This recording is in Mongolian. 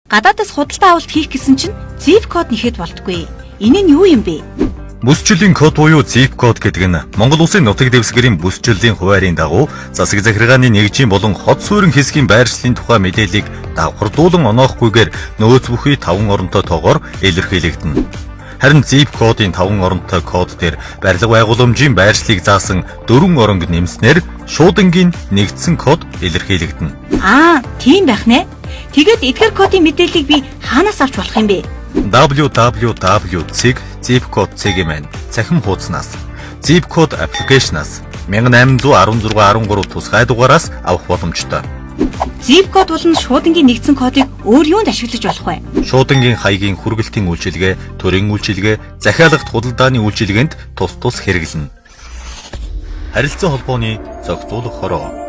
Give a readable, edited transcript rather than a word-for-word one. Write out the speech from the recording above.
Гадаадас худалдаа авалт хийх гэсэн чинь zip код нэхэд болтгүй. Энэ нь юу юм бэ? Бүсчлийн код буюу zip код гэдэг нь Монгол Улсын нутаг дэвсгэрийн бүсчлийн хуваарийн дагуу засаг захиргааны нэгжийн болон хот суурин хэсгийн байршлын тухай мэдээллийг давхардуулан оноохгүйгээр нөөц бүхий 5 оронтой тоогоор илэрхийлэгдэнэ. Харин zip кодын 5 оронтой код дээр барилга байгууламжийн байршлыг заасан 4 оронг нэмснээр шуудангийн нэгдсэн код илэрхийлэгдэнэ. Тийм байх нэ. Тэгээд эдгээр кодын мэдээллийг би хаанаас авч болох юм бэ? www.zipcode.cg-ийн цахим хуудаснаас Zipcode application-аас 181613 тусгай дугаараас авах боломжтой. Zip код болон шуудангийн нэгдсэн кодыг өөр юунд ашиглаж болох вэ? Шуудангийн хаягийн хүргэлтийн үйлчилгээ, төрийн үйлчилгээ, захиалагт худалдааны үйлчилгээнд тус хэрэглэнэ. Харилцаа холбооны зохицуулах хороо